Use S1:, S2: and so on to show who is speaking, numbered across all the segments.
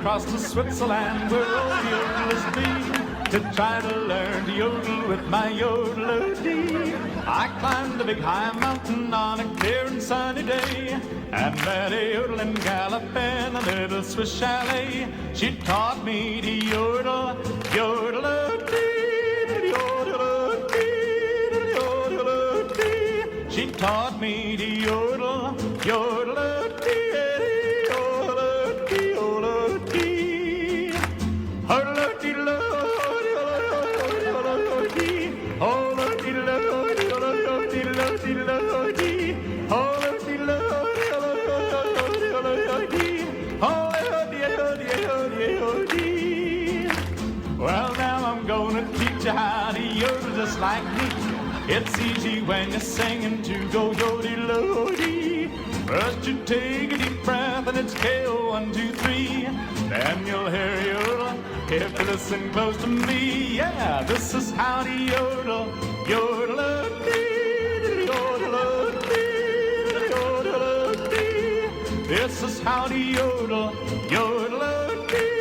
S1: across to Switzerland where all yodelers be, to try to learn to yodel with my yodeler-dee. I climbed a big high mountain on a clear and sunny day, and met a yodeling gal up in a little Swiss chalet. She taught me to yodel, yodel-a-dee, yodel-a-dee, yodel-a-dee. She taught me to yodel, yodel-a-dee, yodel-a-dee, yodel-a-dee. Yodel-a-dee-lo, yodel-a-dee, yodel-a-dee-lo, yodel-a-dee-lo-dee-lo-dee. Well, now I'm gonna teach you how to yodel just like me. It's easy when you're singing to go yodel-o-dee. First you take a deep breath and it's KO 1, 2, 3. Then you'll hear yodel if you listen close to me. Yeah, this is how to yodel, yodel-o-dee, yodel-o-dee, yodel-o-dee. This is how to yodel, yodel-o-dee,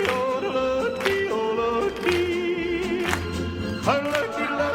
S1: yodel-o-dee, yodel-o-dee. Yodel-o-dee-lo,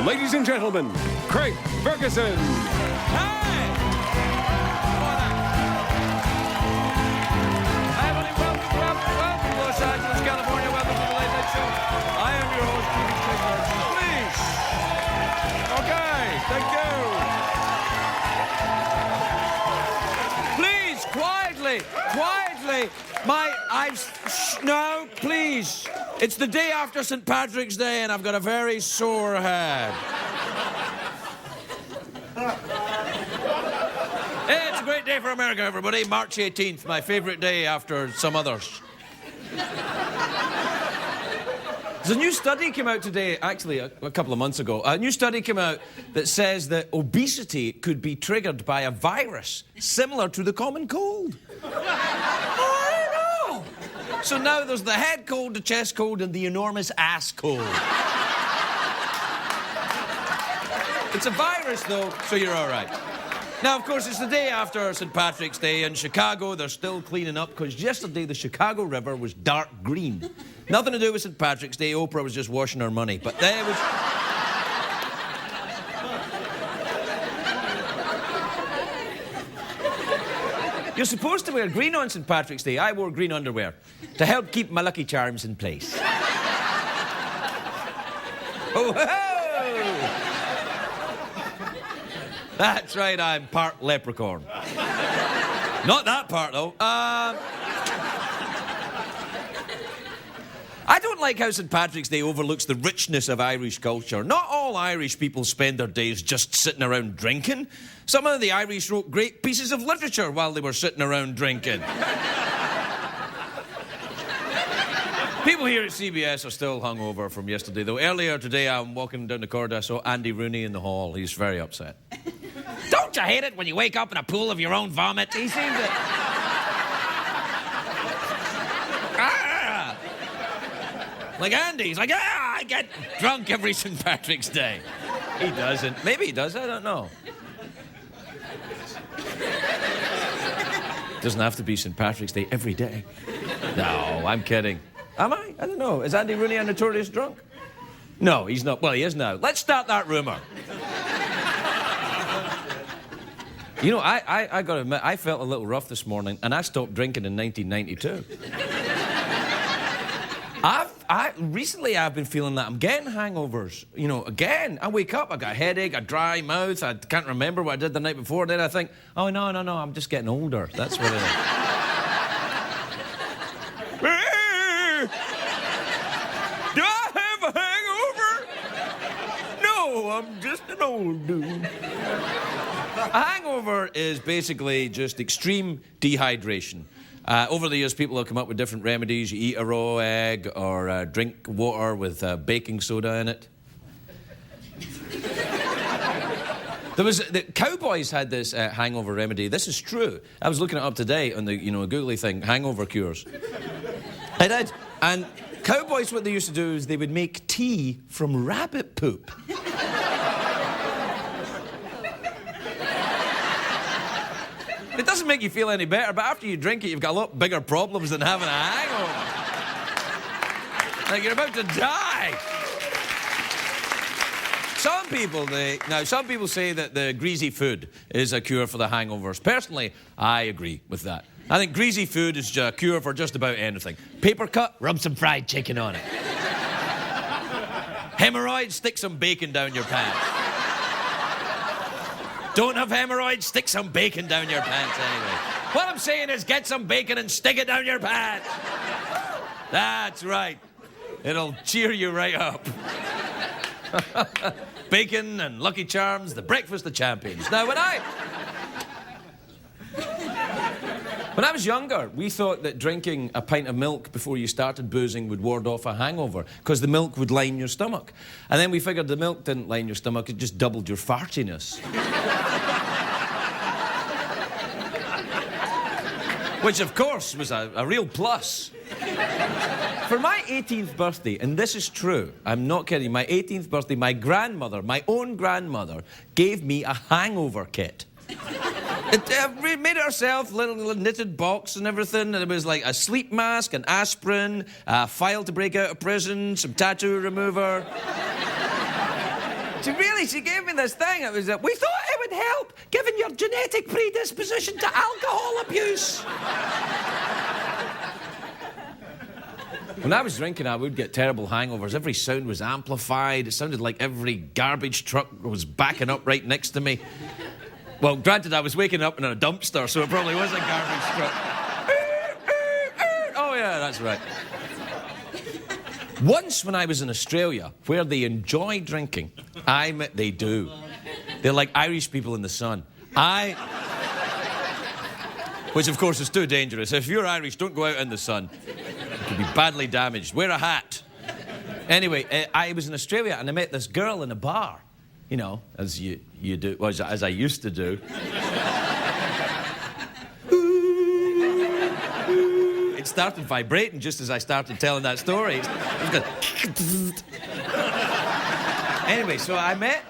S2: Ladies and gentlemen, Craig Ferguson.
S3: Hey! Hi, everybody. Welcome, Los Angeles, California. Welcome to the Late Night Show. I am your host, Craig Ferguson. Please. Okay, thank you. Please, quietly. No, please. It's the day after St. Patrick's Day, and I've got a very sore head. Hey, it's a great day for America, everybody. March 18th, my favorite day after some others. There's a new study came out today, actually a couple of months ago. A new study came out that says that obesity could be triggered by a virus similar to the common cold. I know. So now there's the head cold, the chest cold, and the enormous ass cold. It's a virus, though, so you're all right. Now, of course, it's the day after St. Patrick's Day. In Chicago, they're still cleaning up because yesterday the Chicago River was dark green. Nothing to do with St. Patrick's Day. Oprah was just washing her money. But there was... You're supposed to wear green on St. Patrick's Day. I wore green underwear to help keep my lucky charms in place. Oh, ho! That's right, I'm part leprechaun. Not that part, though. I don't like how St. Patrick's Day overlooks the richness of Irish culture. Not all Irish people spend their days just sitting around drinking. Some of the Irish wrote great pieces of literature while they were sitting around drinking. People here at CBS are still hungover from yesterday, though. Earlier today, I'm walking down the corridor, I saw Andy Rooney in the hall. He's very upset. Don't you hate it when you wake up in a pool of your own vomit? He seemed to... Like Andy, he's like, I get drunk every St. Patrick's Day. He doesn't. Maybe he does, I don't know. Doesn't have to be St. Patrick's Day every day. No, I'm kidding. Am I? I don't know. Is Andy Rooney a notorious drunk? No, he's not. Well, he is now. Let's start that rumour. You know, I got to admit, I felt a little rough this morning, and I stopped drinking in 1992. Recently I've been feeling that I'm getting hangovers. You know, again, I wake up, I got a headache, a dry mouth, I can't remember what I did the night before. Then I think, oh, no, I'm just getting older. That's what it is. Do I have a hangover? No, I'm just an old dude. A hangover is basically just extreme dehydration. Over the years, people have come up with different remedies. You eat a raw egg or drink water with baking soda in it. The cowboys had this hangover remedy. This is true. I was looking it up today on the googly thing, hangover cures. I did. And cowboys, what they used to do is they would make tea from rabbit poop. It doesn't make you feel any better, but after you drink it, you've got a lot bigger problems than having a hangover. Like you're about to die. Some people say that the greasy food is a cure for the hangovers. Personally, I agree with that. I think greasy food is a cure for just about anything. Paper cut, rub some fried chicken on it. Hemorrhoids, stick some bacon down your pants. Don't have hemorrhoids, stick some bacon down your pants anyway. What I'm saying is get some bacon and stick it down your pants. That's right. It'll cheer you right up. Bacon and Lucky Charms, the breakfast of champions. Now, when I was younger, we thought that drinking a pint of milk before you started boozing would ward off a hangover because the milk would line your stomach. And then we figured the milk didn't line your stomach, it just doubled your fartiness. Which, of course, was a real plus. For my 18th birthday, and this is true, I'm not kidding, my 18th birthday, my grandmother, my own grandmother, gave me a hangover kit. We made it ourselves, little knitted box and everything, and it was like a sleep mask, an aspirin, a file to break out of prison, some tattoo remover. She gave me this thing. It was we thought it would help, given your genetic predisposition to alcohol abuse. When I was drinking, I would get terrible hangovers. Every sound was amplified. It sounded like every garbage truck was backing up right next to me. Well, granted, I was waking up in a dumpster, so it probably was a garbage truck. Oh, yeah, that's right. Once when I was in Australia, where they enjoy drinking, they do. They're like Irish people in the sun. Which, of course, is too dangerous. If you're Irish, don't go out in the sun. You could be badly damaged. Wear a hat. Anyway, I was in Australia and I met this girl in a bar. You know, as you do, well, as I used to do. It started vibrating just as I started telling that story. It was good. Anyway, so I met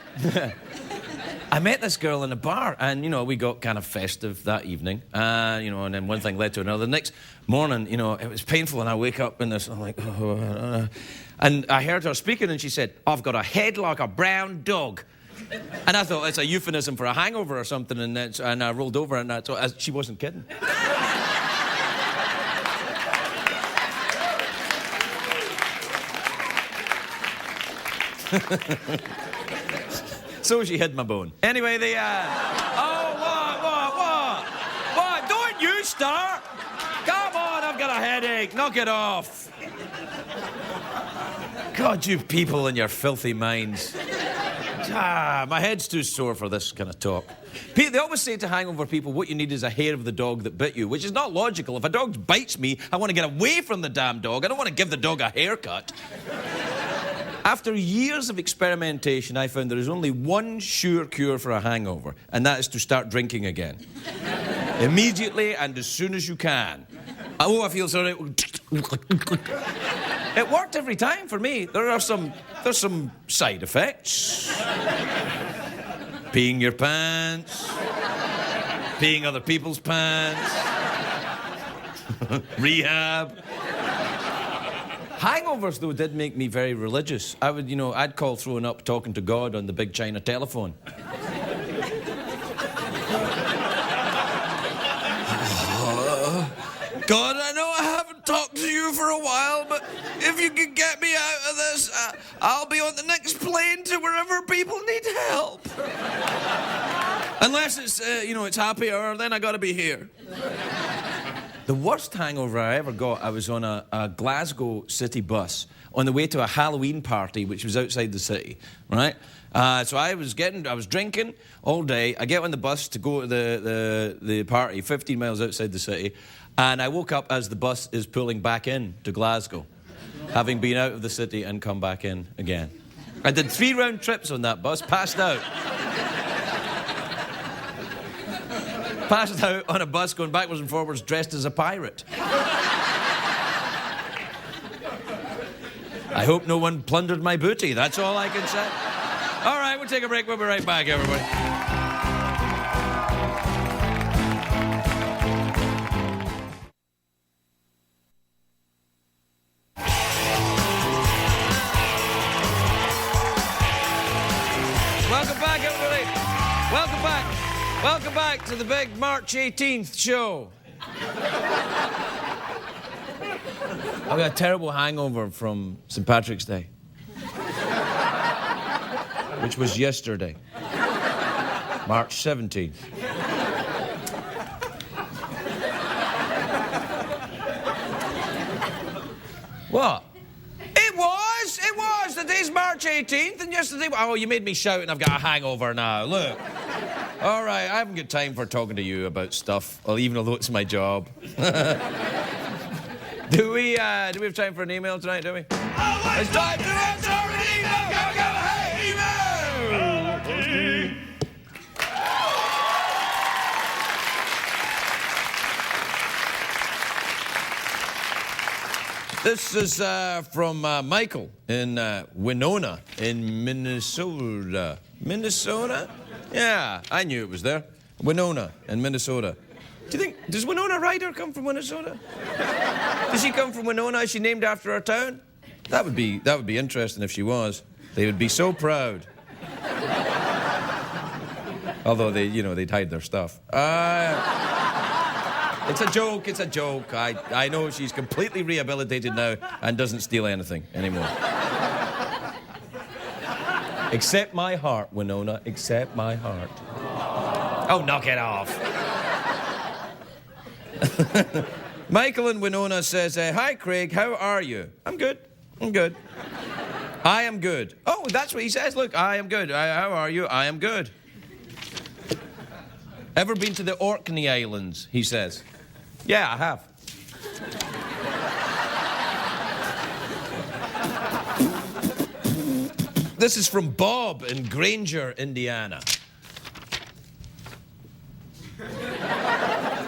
S3: this girl in a bar, and we got kind of festive that evening. And then one thing led to another. The next morning, it was painful, and I wake up in this. I'm like, and I heard her speaking, and she said, "I've got a head like a brown dog." And I thought it's a euphemism for a hangover or something, and I rolled over, and I thought she wasn't kidding. So she hid my bone. Anyway, What? Don't you start! Come on, I've got a headache. Knock it off. God, you people and your filthy minds. My head's too sore for this kind of talk. They always say to hangover people, what you need is a hair of the dog that bit you, which is not logical. If a dog bites me, I want to get away from the damn dog. I don't want to give the dog a haircut. After years of experimentation, I found there is only one sure cure for a hangover, and that is to start drinking again. Immediately and as soon as you can. Oh, I feel sorry. It worked every time for me. There's some side effects. Peeing your pants. Peeing other people's pants. Rehab. Hangovers, though, did make me very religious. I'd call throwing up talking to God on the big China telephone. If you could get me out of this, I'll be on the next plane to wherever people need help. Unless it's, it's happy hour, then I gotta be here. The worst hangover I ever got, I was on a Glasgow city bus on the way to a Halloween party, which was outside the city, right? So I was drinking all day. I get on the bus to go to the party, 15 miles outside the city, and I woke up as the bus is pulling back in to Glasgow, having been out of the city and come back in again. I did 3 round trips on that bus, passed out. Passed out on a bus going backwards and forwards dressed as a pirate. I hope no one plundered my booty. That's all I can say. All right, we'll take a break. We'll be right back, everybody. Welcome back, everybody. Welcome back. Welcome back to the big March 18th show. I've got a terrible hangover from St. Patrick's Day, which was yesterday, March 17th. What? It was. The day's March 18th, and yesterday... Oh, you made me shout and I've got a hangover now. Look. All right, I haven't got time for talking to you about stuff, even although it's my job. Do we have time for an email tonight, do we? It's time to answer an email! Go, hey, email! This is from Michael in Winona in Minnesota. Minnesota? Yeah, I knew it was there. Winona in Minnesota. Does Winona Ryder come from Minnesota? Does she come from Winona? Is she named after her town? That would be interesting if she was. They would be so proud. Although they'd hide their stuff. It's a joke. I know she's completely rehabilitated now and doesn't steal anything anymore. Except my heart, Winona. Except my heart. Oh, knock it off. Michael in Winona says, hi, Craig, how are you? I'm good. I am good. Oh, that's what he says. Look, I am good. How are you? I am good. Ever been to the Orkney Islands, he says. Yeah, I have. This is from Bob in Granger, Indiana. Do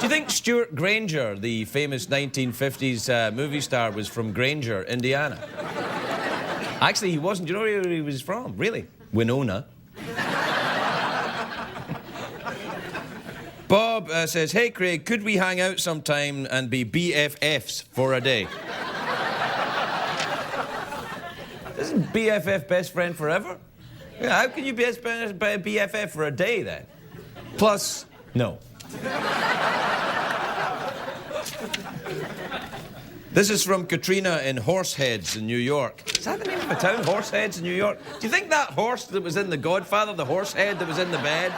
S3: you think Stuart Granger, the famous 1950s movie star, was from Granger, Indiana? Actually, he wasn't. Do you know where he was from? Really? Winona. Bob says, hey, Craig, could we hang out sometime and be BFFs for a day? Isn't BFF best friend forever? Yeah, how can you be BFF for a day, then? Plus, no. This is from Katrina in Horseheads in New York. Is that the name of a town, Horseheads in New York? Do you think that horse that was in The Godfather, the horsehead that was in the bed,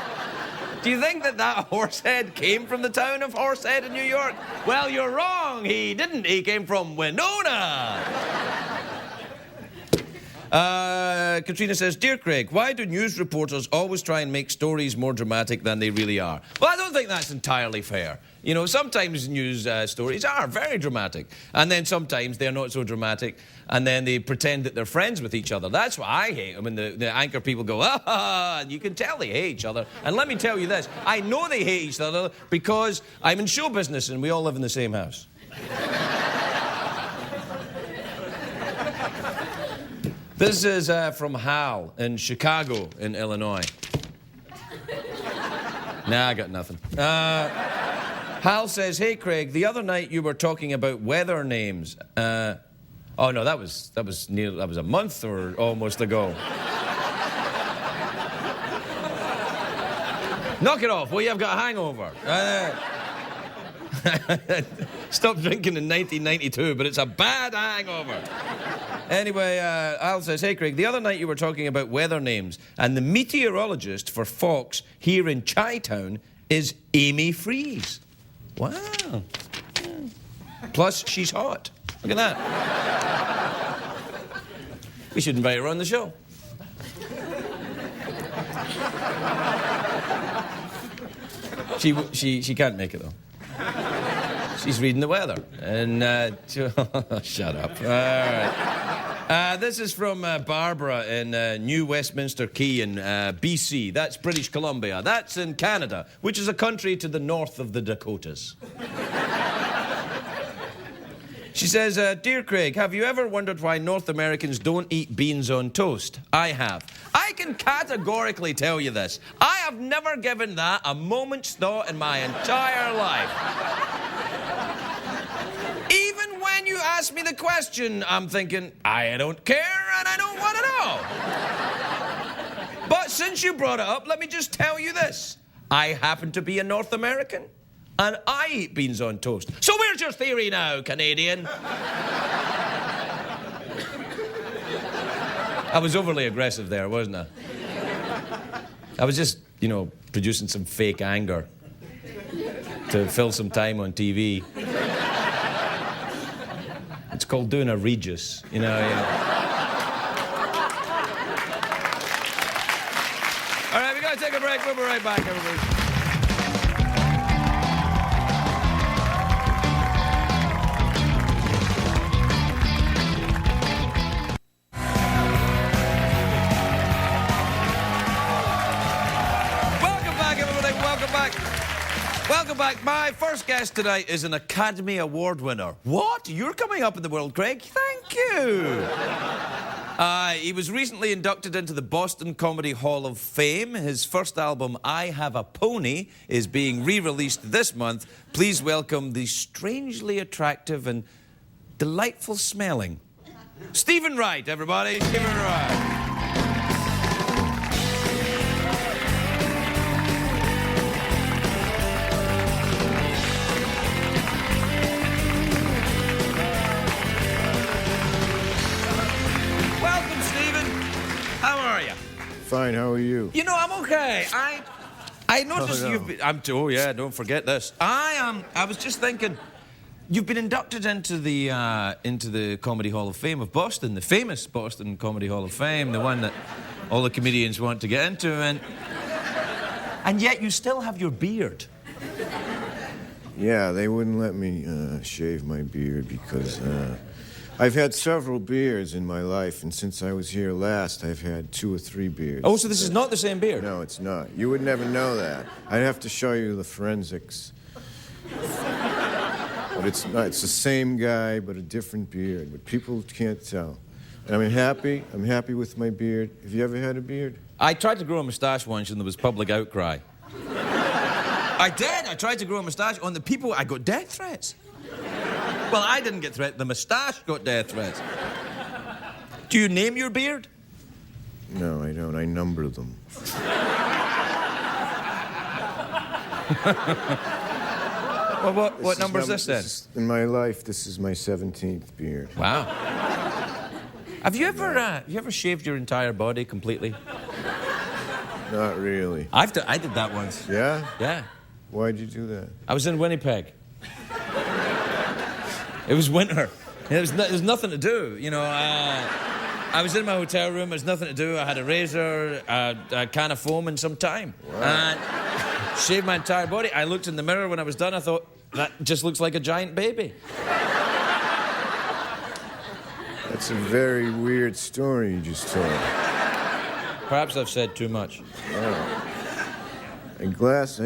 S3: do you think that horsehead came from the town of Horsehead in New York? Well, you're wrong. He didn't. He came from Winona. Katrina says, dear Craig, why do news reporters always try and make stories more dramatic than they really are? Well, I don't think that's entirely fair. You know, sometimes news stories are very dramatic, and then sometimes they're not so dramatic, and then they pretend that they're friends with each other. That's what I hate when the anchor people go, and you can tell they hate each other. And let me tell you this, I know they hate each other because I'm in show business and we all live in the same house. This is from Hal in Chicago in Illinois. Nah, I got nothing. Hal says, hey, Craig, the other night you were talking about weather names. Oh, no, that was a month or almost ago. Knock it off, will you? I've got a hangover. Stopped drinking in 1992, but it's a bad hangover. Anyway, Al says, hey, Craig, the other night you were talking about weather names, and the meteorologist for Fox here in Chi-Town is Amy Freeze. Wow. Yeah. Plus, she's hot. Look at that. We should invite her on the show. She can't make it, though. She's reading the weather. And, shut up. All right. This is from Barbara in New Westminster Key in BC. That's British Columbia. That's in Canada, which is a country to the north of the Dakotas. She says, Dear Craig, have you ever wondered why North Americans don't eat beans on toast? I have. I can categorically tell you this. I have never given that a moment's thought in my entire life. Even when you ask me the question, I'm thinking, I don't care and I don't want to know. But since you brought it up, let me just tell you this. I happen to be a North American. And I eat beans on toast. So where's your theory now, Canadian? I was overly aggressive there, wasn't I? I was just, producing some fake anger to fill some time on TV. It's called doing a Regis, All right, we gotta take a break. We'll be right back, everybody. Welcome back. My first guest tonight is an Academy Award winner. What? You're coming up in the world, Craig? Thank you. He was recently inducted into the Boston Comedy Hall of Fame. His first album, I Have a Pony, is being re-released this month. Please welcome the strangely attractive and delightful smelling Stephen Wright, everybody. Stephen Wright.
S4: Fine, how are you?
S3: I'm okay. I noticed you've been... don't forget this. I was just thinking, you've been inducted into the Comedy Hall of Fame of Boston, the famous Boston Comedy Hall of Fame, the one that all the comedians want to get into, and yet you still have your beard.
S4: Yeah, they wouldn't let me shave my beard because I've had several beards in my life, and since I was here last, I've had 2 or 3 beards.
S3: Oh, so this is not the same beard?
S4: No, it's not. You would never know that. I'd have to show you the forensics. But it's not. It's the same guy, but a different beard. But people can't tell. And I'm happy. I'm happy with my beard. Have you ever had a beard?
S3: I tried to grow a moustache once, and there was public outcry. I did. I tried to grow a moustache. On the people, I got death threats. Well, I didn't get threatened. The moustache got death threats. Do you name your beard?
S4: No, I don't. I number them.
S3: Well, what number is this then?
S4: In my life, this is my 17th beard.
S3: Wow. Have you ever shaved your entire body completely?
S4: Not really.
S3: I did that once.
S4: Yeah?
S3: Yeah.
S4: Why'd you do that?
S3: I was in Winnipeg. It was winter. There was nothing to do, I was in my hotel room. There was nothing to do. I had a razor, a can of foam, and some time.
S4: Wow.
S3: And shaved my entire body. I looked in the mirror when I was done. I thought, that just looks like a giant baby.
S4: That's a very weird story you just told.
S3: Perhaps I've said too much.
S4: Oh. I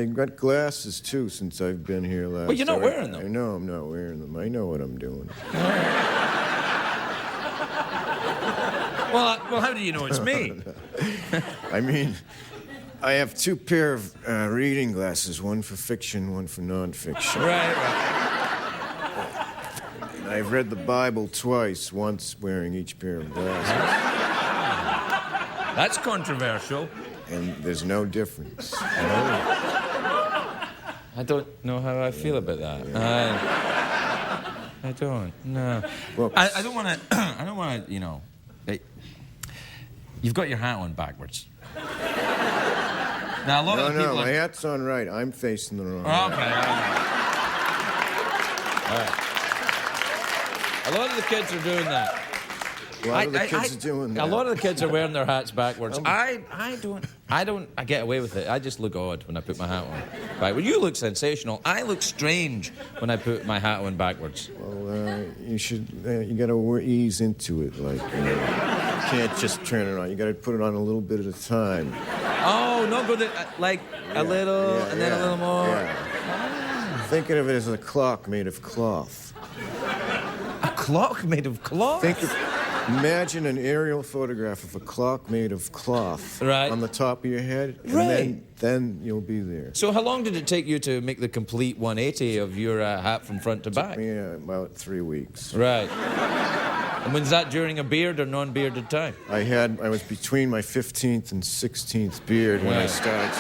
S4: got glasses, too, since I've been here last.
S3: Well, you're not wearing them.
S4: I know I'm not wearing them. I know what I'm doing.
S3: Well, how do you know it's me?
S4: I mean, I have 2 pair of reading glasses, one for fiction, one for nonfiction.
S3: Right.
S4: And I've read the Bible twice, once wearing each pair of glasses.
S3: That's controversial.
S4: And there's no difference.
S3: I don't know how I feel about that. I don't. No.
S4: Well,
S3: I don't want to. I don't want to. You know, you've got your hat on backwards. Now a lot of the people.
S4: No, my hat's on right. I'm facing the wrong way.
S3: Okay. All right. A lot of the kids are doing that.
S4: A lot of the kids are doing that.
S3: A lot of the kids are wearing their hats backwards. I don't. I get away with it. I just look odd when I put my hat on. Right. Well, you look sensational. I look strange when I put my hat on backwards.
S4: Well, you should. You got to ease into it, like you can't just turn it on. You got to put it on a little bit at a time.
S3: Oh, no, go like a little and then a little more.
S4: Yeah. Think of it as a clock made of cloth.
S3: A clock made of cloth?
S4: Imagine an aerial photograph of a clock made of cloth on the top of your head, and then you'll be there.
S3: So how long did it take you to make the complete 180 of your hat from front to back?
S4: Yeah, about 3 weeks.
S3: Right. And was that during a beard or non-bearded time?
S4: I was between my 15th and 16th beard when I started.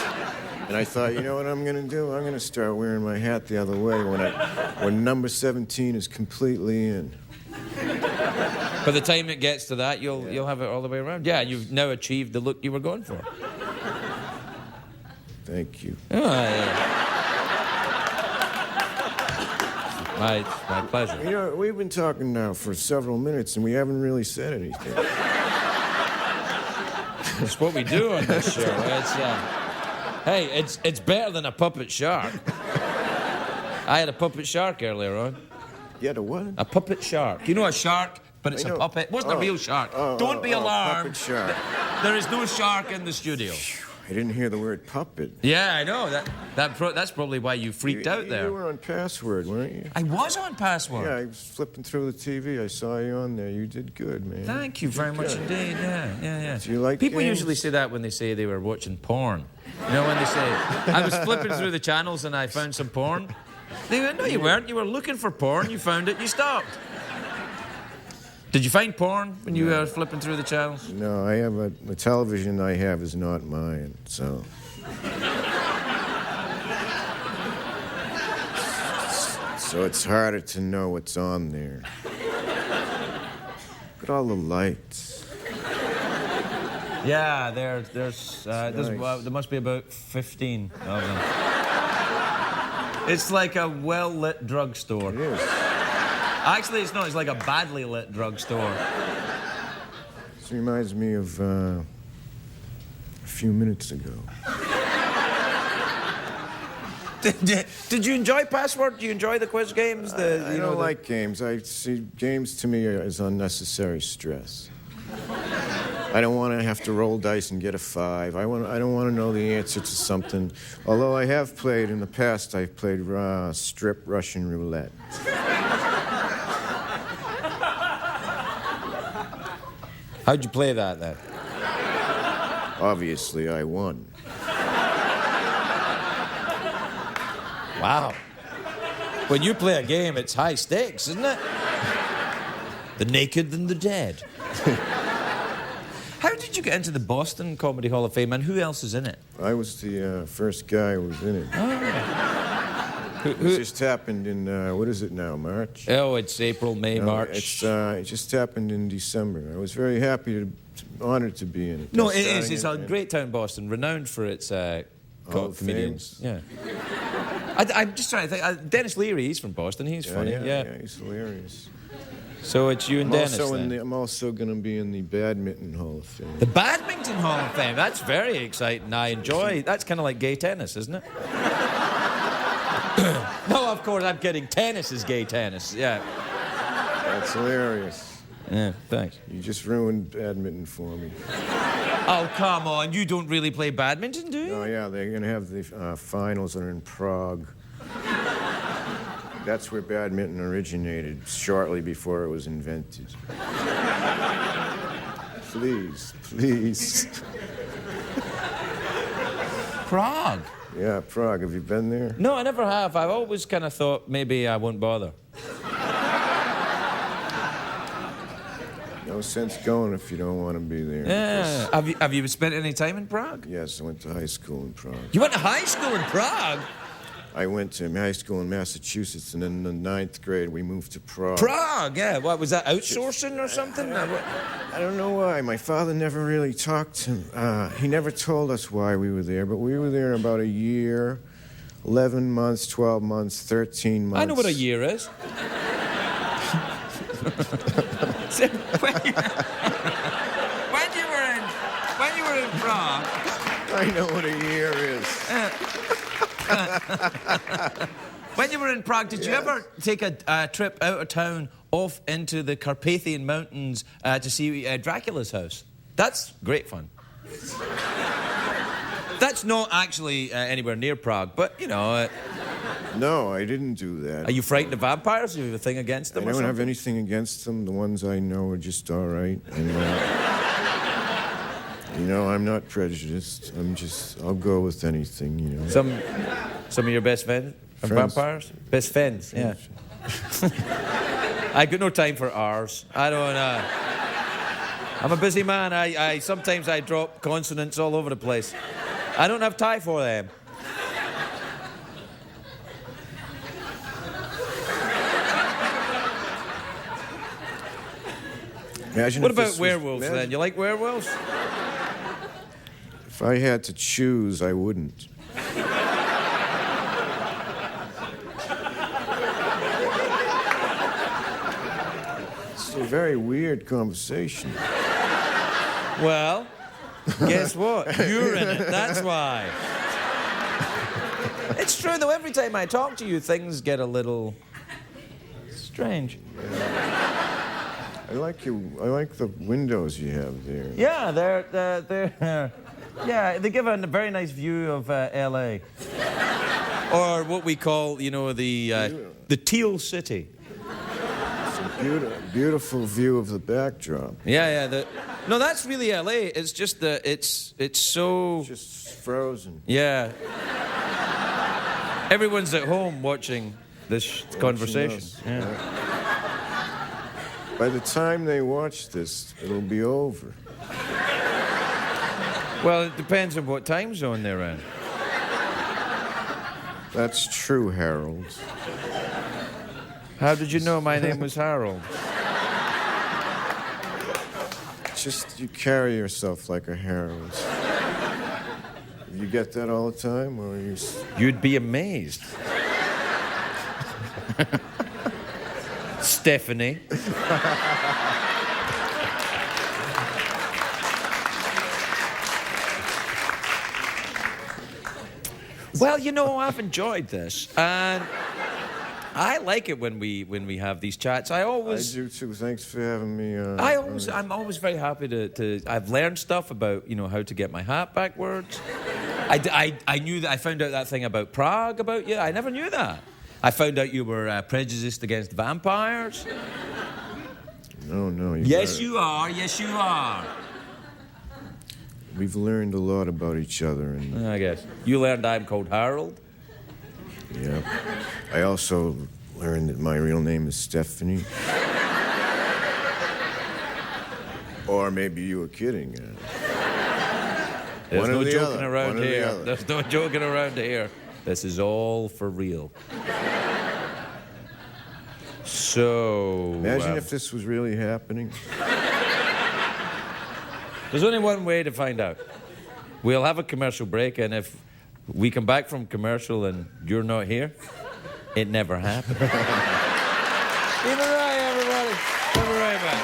S4: And I thought, you know what I'm going to do? I'm going to start wearing my hat the other way when number 17 is completely in.
S3: By the time it gets to that, you'll have it all the way around. Yeah, you've now achieved the look you were going for.
S4: Thank you.
S3: Oh, yeah. My pleasure.
S4: You know, we've been talking now for several minutes, and we haven't really said anything.
S3: It's what we do on this show. Hey, it's better than a puppet shark. I had a puppet shark earlier on.
S4: You had a what?
S3: A puppet shark. You know a shark, but it's a puppet. What's the real shark? Don't be alarmed.
S4: Puppet shark.
S3: There is no shark in the studio.
S4: I didn't hear the word puppet.
S3: Yeah, I know. That's probably why you freaked out there.
S4: You were on Password, weren't you?
S3: I was on Password.
S4: Yeah, I was flipping through the TV. I saw you on there. You did good, man.
S3: Thank you very much indeed. Yeah.
S4: Do you like
S3: People
S4: games?
S3: usually say that when they say they were watching porn. You know, when they say, I was flipping through the channels and I found some porn. They went, no, you weren't. You were looking for porn. You found it. You stopped. Did you find porn when you were flipping through the channels?
S4: No, I have the television I have is not mine, so. So it's harder to know what's on there. Look at all the lights.
S3: Yeah, there must be about 15 of them. It's like a well-lit drugstore.
S4: It is.
S3: Actually, it's not. It's like a badly lit drugstore.
S4: This reminds me of a few minutes ago.
S3: Did you enjoy Password? Do you enjoy the quiz games?
S4: I don't like games. I see games to me as unnecessary stress. I don't want to have to roll dice and get a 5. I don't want to know the answer to something. Although I have played in the past, I've played strip Russian roulette.
S3: How'd you play that then?
S4: Obviously, I won.
S3: Wow. When you play a game, it's high stakes, isn't it? The naked and the dead. How did you get into the Boston Comedy Hall of Fame, and who else is in it?
S4: I was the first guy who was in it.
S3: Oh.
S4: It just happened in, what is it now, March?
S3: Oh, it's April, May, March.
S4: It just happened in December. I was very happy, honored to be in it.
S3: No, it is. It's a great town, Boston, renowned for its comedians. Yeah. I'm just trying to think. Dennis Leary, he's from Boston. He's funny.
S4: Yeah, he's hilarious.
S3: So it's you and Dennis.
S4: I'm also going to be in the Badminton Hall of Fame.
S3: The Badminton Hall of Fame. That's very exciting. I enjoy. That's kind of like gay tennis, isn't it? No, of course, I'm kidding. Tennis is gay tennis. Yeah.
S4: That's hilarious.
S3: Yeah, thanks.
S4: You just ruined badminton for me.
S3: Oh, come on. You don't really play badminton, do you?
S4: Oh, yeah, they're going to have the finals are in Prague. That's where badminton originated, shortly before it was invented. Please.
S3: Prague?
S4: Yeah, Prague. Have you been there?
S3: No, I never have. I've always kind of thought maybe I won't bother.
S4: No sense going if you don't want to be there.
S3: Yeah. Have you spent any time in Prague?
S4: Yes, I went to high school in Prague.
S3: You went to high school in Prague?
S4: I went to high school in Massachusetts, and in the 9th grade, we moved to Prague.
S3: Prague, yeah. What, was that outsourcing or something?
S4: I don't know why. My father never really talked to he never told us why we were there, but we were there about a year, 11 months, 12 months, 13 months.
S3: I know what a year is. So, when you were in Prague...
S4: I know what a year is.
S3: When you were in Prague, did you ever take a trip out of town off into the Carpathian Mountains to see Dracula's house? That's great fun. That's not actually anywhere near Prague, but, you know...
S4: No, I didn't do that.
S3: Are you frightened of vampires? Do you have a thing against them
S4: I
S3: or
S4: don't
S3: something?
S4: have anything against them. The ones I know are just all right. And, you know, I'm not prejudiced. I'll go with anything, you know.
S3: Some of your best friends from vampires? Best friends, yeah. I got no time for ours. I don't, I'm a busy man. Sometimes I drop consonants all over the place. I don't have time for them. What about werewolves, then? You like werewolves?
S4: If I had to choose, I wouldn't. It's a very weird conversation.
S3: Well, guess what? You're in it, that's why. It's true, though, every time I talk to you, things get a little strange.
S4: I like the windows you have there.
S3: Yeah, they're yeah, they give a very nice view of L.A. Or what we call, you know, the Teal City.
S4: It's a beautiful view of the backdrop.
S3: Yeah. No, that's really L.A. It's just it's so...
S4: Just frozen.
S3: Yeah. Everyone's at home watching this conversation. Yeah.
S4: By the time they watch this, it'll be over.
S3: Well, it depends on what time zone they're in.
S4: That's true, Harold.
S3: How did you know my name was Harold?
S4: Just you carry yourself like a Harold. You get that all the time, or you...
S3: You'd be amazed. Stephanie. Well, you know, I've enjoyed this, and I like it when we have these chats. I do
S4: too. Thanks for having me.
S3: I'm always very happy to. I've learned stuff about, you know, how to get my hat backwards. I knew that. I found out that thing about Prague about you. I never knew that. I found out you were prejudiced against vampires.
S4: No.
S3: Yes, you are. Yes, you are.
S4: We've learned a lot about each other, and
S3: I guess you learned I'm called Harold.
S4: Yeah. I also learned that my real name is Stephanie. Or maybe you were kidding.
S3: There's no joking around here. There's no joking around here. This is all for real. So...
S4: Imagine if this was really happening.
S3: There's only one way to find out. We'll have a commercial break, and if we come back from commercial and you're not here, it never happened. Keep it right, everybody. We'll be right back.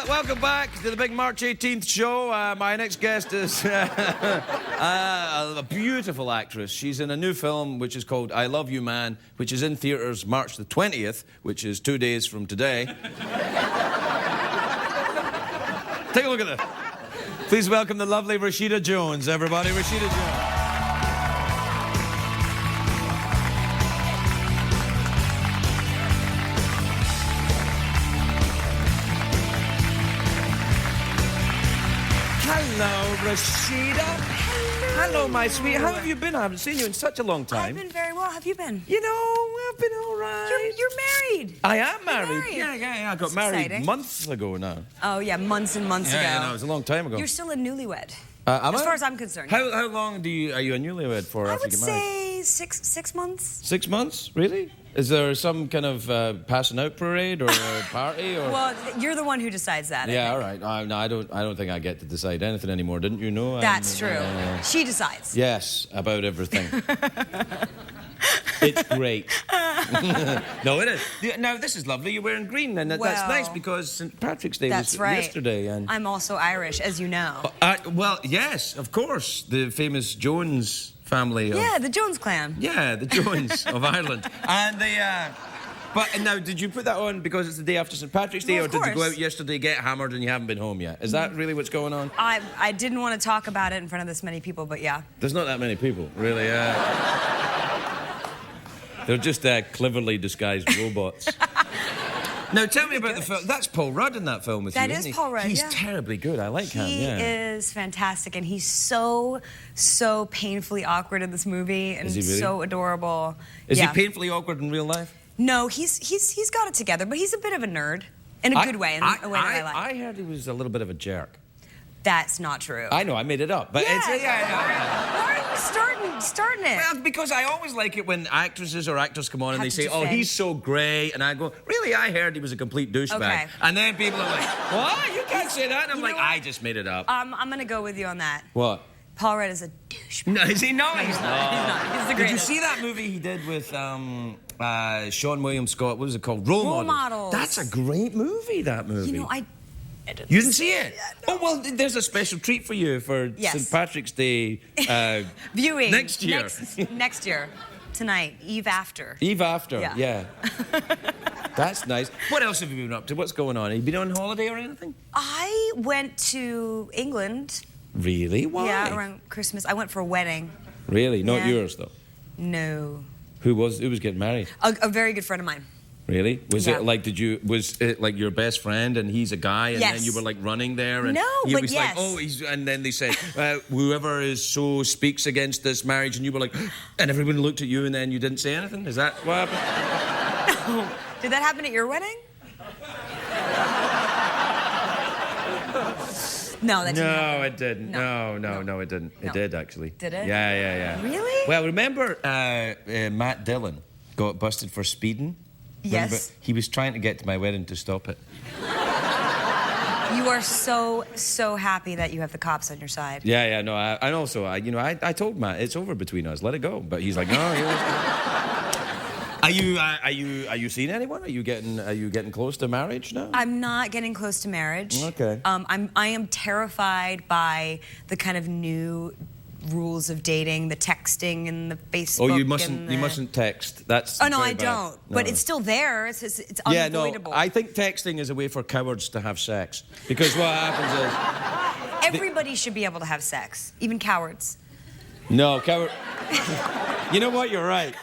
S3: Welcome back to the big March 18th show. My next guest is a beautiful actress. She's in a new film which is called I Love You Man, which is in theatres March the 20th, which is 2 days from today. Take a look at this. Please welcome the lovely Rashida Jones, everybody. Rashida Jones. Hello, Rashida. Hello, my sweet. How have you been? I haven't seen you in such a long time.
S5: I've been very well. Have you been?
S3: You know, I've been all right.
S5: You're married.
S3: I am married.
S5: married.
S3: Yeah. I got
S5: That's
S3: married
S5: exciting.
S3: months ago now.
S5: Oh, yeah, months and months ago.
S3: Yeah, it was a long time ago.
S5: You're still a newlywed.
S3: Am
S5: as
S3: I?
S5: far as I'm concerned.
S3: How long are you a newlywed for
S5: I
S3: after
S5: would
S3: you get married?
S5: say six months.
S3: 6 months? Really? Is there some kind of passing out parade or a party? Or?
S5: Well, you're the one who decides that.
S3: Yeah,
S5: I
S3: all
S5: think.
S3: right. No, I don't think I get to decide anything anymore. Didn't you know?
S5: That's true. She decides.
S3: Yes, about everything. It's great. No, it is. Now, this is lovely. You're wearing green, and that's
S5: Well,
S3: nice because St. Patrick's Day
S5: That's
S3: was
S5: right.
S3: yesterday. And
S5: I'm also Irish, as you know.
S3: well, yes, of course. The famous Jones family.
S5: Yeah, the Jones clan.
S3: Yeah, the Jones of Ireland. And but now, did you put that on because it's the day after St. Patrick's Day,
S5: Well,
S3: or
S5: of
S3: did you go
S5: course.
S3: out yesterday, get hammered, and you haven't been home yet? Is that really what's going on?
S5: I didn't want to talk about it in front of this many people, but yeah.
S3: There's not that many people, really. They're just cleverly disguised robots. Now, tell me about the film. That's Paul Rudd in that film with
S5: That
S3: you,
S5: is
S3: isn't he?
S5: Paul Rudd,
S3: He's
S5: yeah.
S3: terribly good. I like him,
S5: He
S3: yeah.
S5: is fantastic, and he's so painfully awkward in this movie, and
S3: Is he really?
S5: so adorable.
S3: Is
S5: Yeah.
S3: he painfully awkward in real life?
S5: No, he's got it together, but he's a bit of a nerd in a good way, in a way that I like.
S3: I heard he was a little bit of a jerk.
S5: That's not true.
S3: I know, I made it up, but
S5: yeah,
S3: it's
S5: Why are you starting it?
S3: Well, because I always like it when actresses or actors come on and
S5: Have
S3: they
S5: to
S3: say, "Oh,
S5: defend.
S3: he's so great," and I go, "Really? I heard he was a complete douchebag."
S5: Okay.
S3: And then people are like, "What? You can't say that." And I'm
S5: You
S3: like,
S5: know what?
S3: "I just made it up."
S5: I'm gonna go with you on that.
S3: What?
S5: Paul Rudd is a douchebag.
S3: No, is he not?
S5: He's not. He's not. He's the
S3: Did you
S5: greatest.
S3: see that movie he did with Sean William Scott? What was it called? Role
S5: Models.
S3: That's a great movie. That movie.
S5: You know, I didn't
S3: You didn't see it?
S5: Yeah,
S3: Oh well, there's a special treat for you for
S5: Yes.
S3: St. Patrick's Day
S5: Viewing
S3: next year.
S5: Next year, tonight, eve after.
S3: Eve after,
S5: Yeah.
S3: yeah. That's nice. What else have you been up to? What's going on? Have you been on holiday or anything?
S5: I went to England.
S3: Really? Why?
S5: Yeah, around Christmas. I went for a wedding.
S3: Really? Not
S5: Yeah.
S3: yours though.
S5: No,
S3: Who was getting married?
S5: a very good friend of mine.
S3: Really? Was
S5: Yeah.
S3: it like was it like your best friend and he's a guy and then
S5: Yes.
S3: you were like running there and
S5: No,
S3: he
S5: but
S3: was
S5: yes.
S3: like, oh, and then they said whoever is so speaks against this marriage, and you were like, and everyone looked at you and then you didn't say anything. Is that what happened?
S5: Did that happen at your wedding? No, that didn't happen.
S3: No, it didn't. No, it didn't.
S5: No.
S3: It did actually.
S5: Did it?
S3: Yeah.
S5: Really?
S3: Well, remember Matt Dillon got busted for speeding?
S5: Yes.
S3: Remember? He was trying to get to my wedding to stop it.
S5: You are so happy that you have the cops on your side.
S3: Yeah, no, and also, I told Matt it's over between us, let it go. But he's like, no. Are you seeing anyone? Are you getting close to marriage now?
S5: I'm not getting close to marriage.
S3: Okay.
S5: I am terrified by the kind of new rules of dating, the texting and the Facebook.
S3: Oh, you
S5: and the...
S3: mustn't text. That's
S5: Oh no,
S3: very
S5: I
S3: bad.
S5: don't. But it's still there. It's
S3: Yeah, no.
S5: unavoidable.
S3: I think texting is a way for cowards to have sex because what happens
S5: Everybody should be able to have sex, even cowards.
S3: is no coward. You know what? You're right.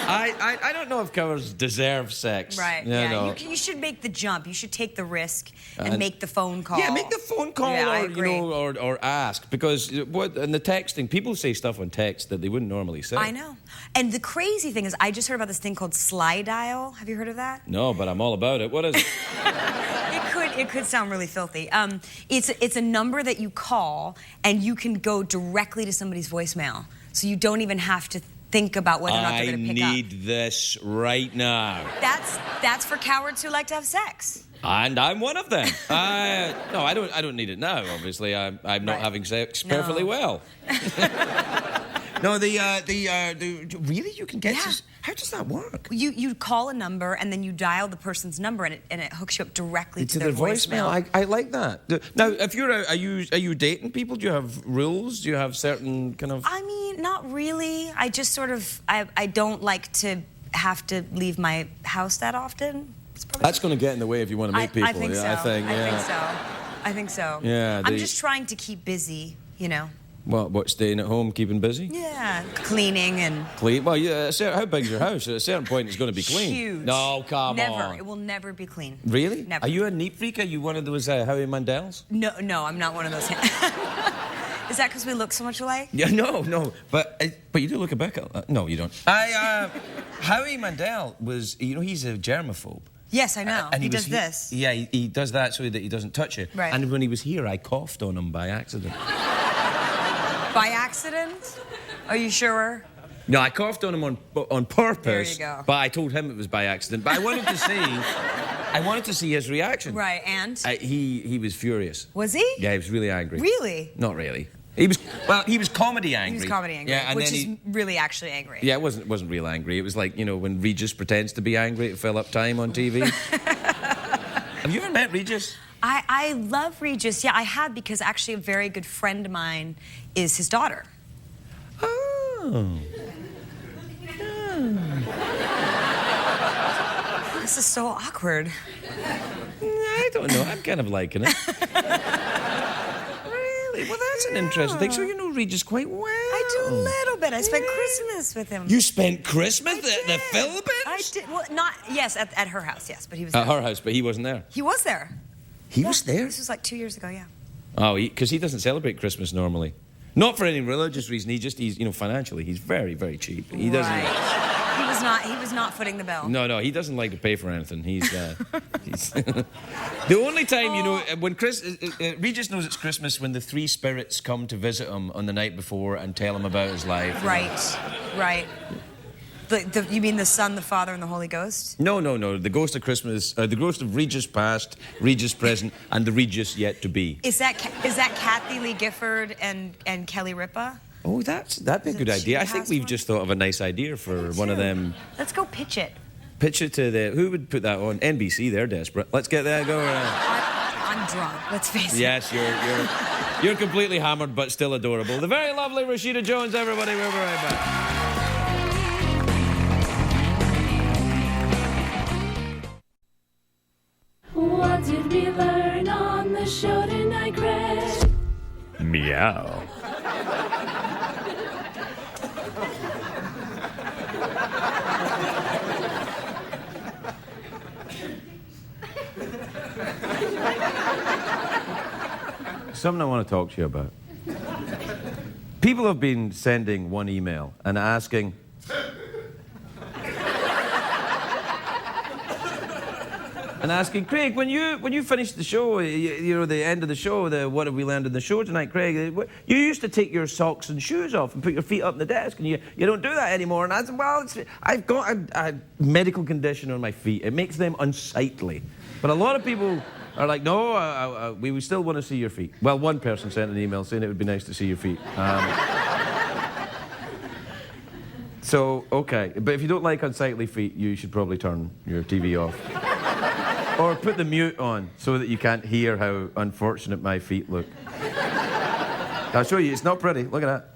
S3: I don't know if cowards deserve sex.
S5: Right.
S3: Yeah, no.
S5: You should make the jump. You should take the risk and make the phone call.
S3: Yeah, make the phone call
S5: Yeah, I
S3: or
S5: agree.
S3: or ask because and the texting, people say stuff on text that they wouldn't normally say.
S5: I know. And the crazy thing is, I just heard about this thing called slide dial. Have you heard of that?
S3: No, but I'm all about it. What is it?
S5: It could sound really filthy. It's a number that you call, and you can go directly to somebody's voicemail, so you don't even have to think about whether or not they're going to pick up.
S3: I need this right now.
S5: That's for cowards who like to have sex.
S3: And I'm one of them. No, I don't need it now. Obviously, I'm not
S5: Right.
S3: having sex
S5: No.
S3: perfectly well. No, the really you can get.
S5: Yeah.
S3: This, how does that work?
S5: You call a number, and then you dial the person's number, and it hooks you up directly to
S3: To
S5: their
S3: their voicemail. I like that. Now, if you're are you dating people? Do you have rules? Do you have certain kind of?
S5: I mean, not really. I just sort of I don't like to have to leave my house that often.
S3: That's going to get in the way if you want to meet people.
S5: I think
S3: yeah,
S5: so.
S3: I think. Yeah.
S5: I think so.
S3: Yeah,
S5: I'm just trying to keep busy, you know.
S3: What, staying at home, keeping busy?
S5: Yeah, cleaning and...
S3: Clean? Well, yeah, how big's your house? At a certain point, it's going to be clean.
S5: Huge.
S3: No, come on.
S5: Never. It will never be clean.
S3: Really?
S5: Never.
S3: Are you a neat freak? Are you one of those Howie Mandels?
S5: No, I'm not one of those. Is that because we look so much alike?
S3: Yeah, no. But you do look a bit... no, you don't. Howie Mandel was... You know, he's a germaphobe.
S5: Yes, I know.
S3: And
S5: he does this.
S3: Yeah, he does that so that he doesn't touch it.
S5: Right.
S3: And when he was here, I coughed on him by accident.
S5: By accident? Are you sure?
S3: No, I coughed on him on purpose.
S5: There you go.
S3: But I told him it was by accident. But I wanted to see his reaction.
S5: Right, and?
S3: He was furious.
S5: Was he?
S3: Yeah, he was really angry.
S5: Really?
S3: Not really. He was comedy angry.
S5: He was comedy angry,
S3: yeah, and
S5: which
S3: then
S5: is really actually angry.
S3: Yeah, it wasn't real angry. It was like, you know, when Regis pretends to be angry to fill up time on TV. Have you ever met Regis?
S5: I love Regis. Yeah, I have, because actually a very good friend of mine is his daughter.
S3: Oh.
S5: This is so awkward.
S3: I don't know. I'm kind of liking it. Really? Well, that's an interesting thing. So you know Regis quite well.
S5: I do a little bit. I spent Christmas with him.
S3: You spent Christmas at the
S5: did.
S3: Philippines?
S5: I did. Well, not... Yes, at her house, yes, but he was there.
S3: At her house, but he wasn't there.
S5: He was there.
S3: He was there?
S5: This was like 2 years ago, yeah.
S3: Oh, because he doesn't celebrate Christmas normally. Not for any religious reason. He's you know, financially, he's very, very cheap. He doesn't.
S5: Right. He was not footing the bill.
S3: No, he doesn't like to pay for anything. He's the only time, you know, when Regis knows it's Christmas when the three spirits come to visit him on the night before and tell him about his life.
S5: Right. You mean the Son, the Father, and the Holy Ghost?
S3: No. The ghost of Christmas, the ghost of Regis past, Regis present, and the Regis yet to be.
S5: Is that Kathy Lee Gifford and Kelly Ripa?
S3: Oh, that'd be a good idea. I think we've just thought of a nice idea for one of them.
S5: Let's go pitch it.
S3: Pitch it to who would put that on? NBC, they're desperate. Let's get that going.
S5: I'm drunk, let's face it.
S3: Yes, you're completely hammered, but still adorable. The very lovely Rashida Jones, everybody. We'll be right back.
S6: What did we learn on the show tonight, Craig?
S1: Meow.
S3: Something I want to talk to you about. People have been sending one email and asking... Craig, when you finish the show, you know, the end of the show, what have we learned in the show tonight, Craig? You used to take your socks and shoes off and put your feet up on the desk, and you don't do that anymore. And I said, well, I've got a medical condition on my feet. It makes them unsightly. But a lot of people are like, no, we still want to see your feet. Well, one person sent an email saying it would be nice to see your feet. So, okay. But if you don't like unsightly feet, you should probably turn your TV off. Or put the mute on so that you can't hear how unfortunate my feet look. I'll show you. It's not pretty. Look at that.